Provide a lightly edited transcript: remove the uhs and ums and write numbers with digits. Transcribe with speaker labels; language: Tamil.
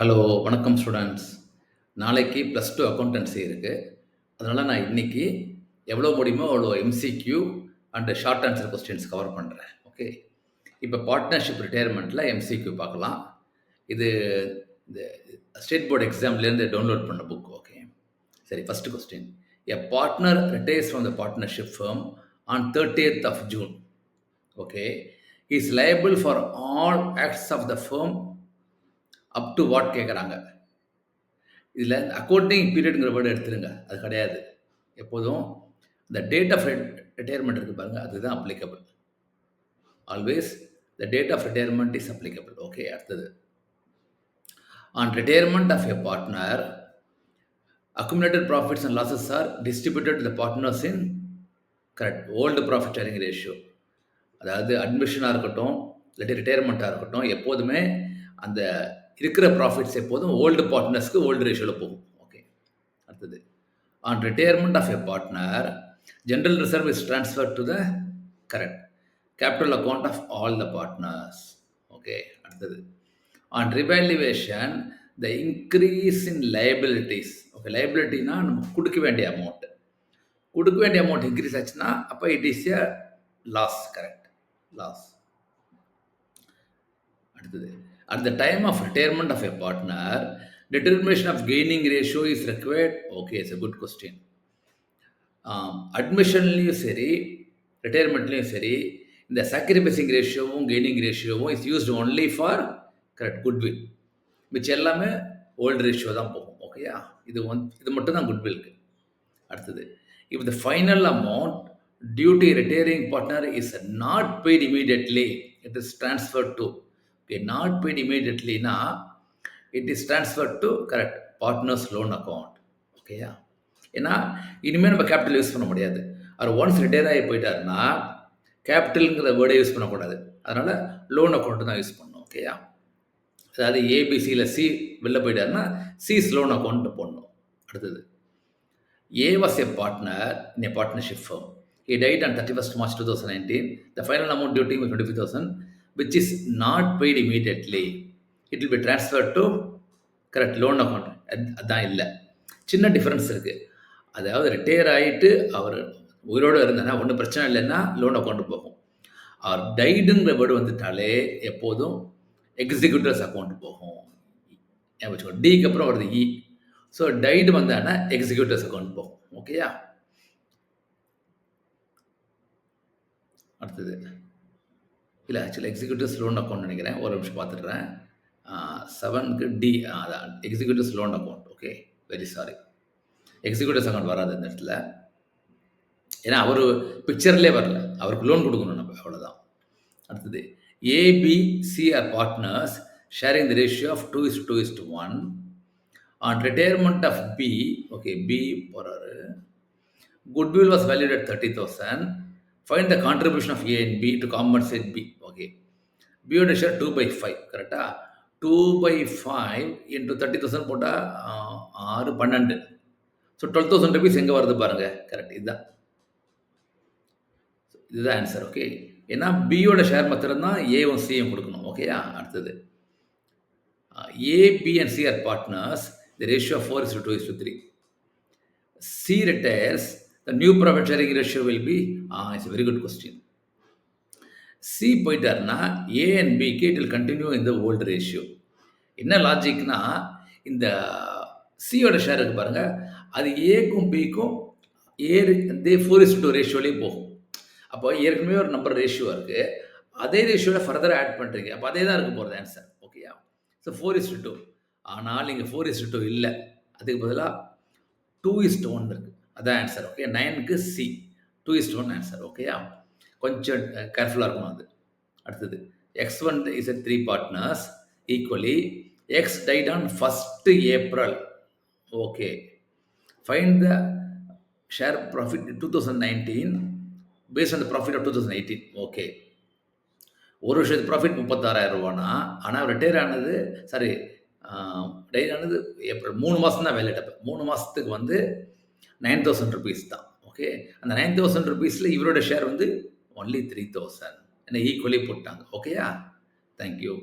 Speaker 1: ஹலோ! வணக்கம் ஸ்டூடண்ட்ஸ். நாளைக்கு +2 அக்கவுண்டன்சி இருக்கு. அதனால நான் இன்னைக்கு எவ்வளோ முடியுமோ அவ்வளோ MCQ and short answer questions cover பண்றேன். ஓகே. இப்ப பார்ட்னர்ஷிப் ரிட்டயர்மென்ட்ல எம்சிக்யூ பார்க்கலாம். இது இந்த ஸ்டேட் போர்ட் எக்ஸாம்லேருந்து டவுன்லோட் பண்ண புக். ஓகே. சரி, first question. A partner retires from the partnership firm on 30th of June. Okay. He is liable for all acts of the firm up to what கேட்குறாங்க. இதில் அக்கவுண்டிங் பீரியடுங்கிற வேர்டு எடுத்துருங்க. அது கிடையாது. எப்போதும் இந்த டேட் ஆஃப் ரிட்டயர்மெண்ட் இருக்கு பாருங்க, அதுதான் applicable. Always the date of retirement is applicable. Okay. அடுத்தது, on retirement of a partner accumulated profits and losses are distributed to the partners in correct old profit sharing ratio. அதாவது அட்மிஷனாக இருக்கட்டும், இல்லாட்டி ரிட்டையர்மெண்ட்டாக இருக்கட்டும், எப்போதுமே அந்த இருக்கிற ப்ராஃபிட்ஸ் எப்போதும் ஓல்டு பார்ட்னர்ஸ்க்கு ஓல்டு ரேஷியோவில் போகும். ஓகே. அடுத்தது, on retirement of a partner general reserve is transfer to the correct capital account of all the partners. Okay. அடுத்தது, on revaluation the increase in liabilities. Okay. லைபிலிட்டினா நம்ம கொடுக்க வேண்டிய அமௌண்ட் இன்க்ரீஸ் ஆச்சுன்னா அப்போ it is a loss. Correct, loss. அடுத்தது, at the time of retirement of a partner, determination of gaining ratio is required. Okay, it's a good question. அட்மிஷன்லையும் சரி, ரிட்டையர்மெண்ட்லையும் சரி, இந்த சாக்ரிஃபைசிங் ரேஷியோவும் கெய்னிங் ரேஷியோவும் is used only for correct goodwill. மிச்சம் எல்லாமே ஓல்டு ரேஷியோ தான் போகும். ஓகேயா? இது மட்டும் தான் குட்வில்க்கு. அடுத்தது, if the final amount due to retiring partner is not paid immediately, it is transferred to. Okay, not paid immediately na it is transferred to correct partners loan account. ஓகேயா? ஏன்னா இனிமேல் நம்ம கேபிட்டல் யூஸ் பண்ண முடியாது. அவர் ஒன்ஸ் ரிட்டையர் ஆகி போயிட்டாருன்னா கேபிட்டலுங்கிற வேர்டை யூஸ் பண்ணக்கூடாது. அதனால லோன் அக்கௌண்ட் தான் யூஸ் பண்ணணும். ஓகேயா? அதாவது ஏபிசியில் சி வெளில போயிட்டாருன்னா சிஸ் லோன் அக்கௌண்ட் போடணும். அடுத்தது, A was a partner in a partnership firm. He died on 31st March 2019. The final amount due to him is 25,000, which is not paid immediately. It will be transferred to correct loan account. அதான் இல்லை, சின்ன டிஃப்ரென்ஸ் இருக்குது. அதாவது ரிட்டையர் ஆகிட்டு அவர் உயிரோடு இருந்தானா ஒன்றும் பிரச்சனை இல்லைன்னா லோன் அக்கௌண்ட் போகும். அவர் டைடுங்கிற வேர்டு வந்துட்டாலே எப்போதும் எக்ஸிக்யூட்டிவ்ஸ் அக்கௌண்ட் போகும். டிக்கு அப்புறம் வருது இ. ஸோ டைடு வந்தானா எக்ஸிக்யூட்டிவ்ஸ் அக்கௌண்ட் போகும். ஓகேயா? அடுத்தது, இல்லை ஆக்சுவலி எக்ஸிக்யூட்டிவ்ஸ் லோன் அக்கௌண்ட் நினைக்கிறேன். ஒரு நிமிஷம் பார்த்துடுறேன். 7க்கு டி, அதான் executives loan account. Okay, very sorry. Executives account வராது இந்த இடத்துல. ஏன்னா அவர் பிக்சர்லேயே வரல, அவருக்கு லோன் கொடுக்கணும் நம்ம, அவ்வளோதான். அடுத்தது, ABC are partners sharing the ratio of 2:1. On retirement of B, okay, B போறாரு. Goodwill was valued at 30,000. Find the contribution of A and B to compensate B. Okay. B ஓட ஷேர் 2/5. கரெக்டா? 2/5 into 30,000 போட்டா 6, 12. ஸோ 12,000 rupees எங்கே வருது பாருங்க. கரெக்ட், இதுதான் ஆன்சர். ஓகே. ஏன்னா பியோட ஷேர் மாத்திரம் தான் ஏவும் சியும் கொடுக்கணும். ஓகேயா? அடுத்தது, A, B and C are partners. The ratio of 4:2:3. C retires, the new profit sharing ratio will be, it's a very good question. C போயிட்டாருன்னா A and B க்கு it will continue in the old ratio. என்ன லாஜிக்னா, இந்த சியோட ஷேர் இருக்கு பாருங்க, அது ஏக்கும் பிக்கும் இதே 4:2 ரேஷியோலேயே போகும். அப்போ ஏற்கனவே ஒரு நம்பர் ரேஷியோ இருக்கு, அதே ரேஷியோட ஃபர்தராக ஆட் பண்ணுறீங்க, அப்போ அதே தான் இருக்க போகிறது ஆன்சர். ஓகேயா? ஸோ 4:2. ஆனால் இங்கே 4:2 இல்லை, அதுக்கு பதிலாக 2:1 இருக்குது. அதான் ஆன்சர். ஓகே. 9க்கு சி, 2:1 ஆன்சர். ஓகேயா? கொஞ்சம் கேர்ஃபுல்லாக இருக்கணும் அது. அடுத்தது, X1 is 3 partners equally. X died on 1st April. Okay. Find the share profit 2019 based on the profit of 2018. Okay. ஒரு வருஷத்து ப்ராஃபிட் 36,000 ரூபானா, ஆனால் ரிட்டையர் ஆனது டைர் ஆனது ஏப்ரல் 3 மாதம் தான் வேலை. 3 மாதத்துக்கு வந்து 9,000 rupees தான். ஓகே. அந்த 9,000 rupeesல இவரோட ஷேர் வந்து ஒன்லி 3,000. என்ன ஈக்குவலி போட்டாங்க. ஓகேயா? தேங்க்யூ.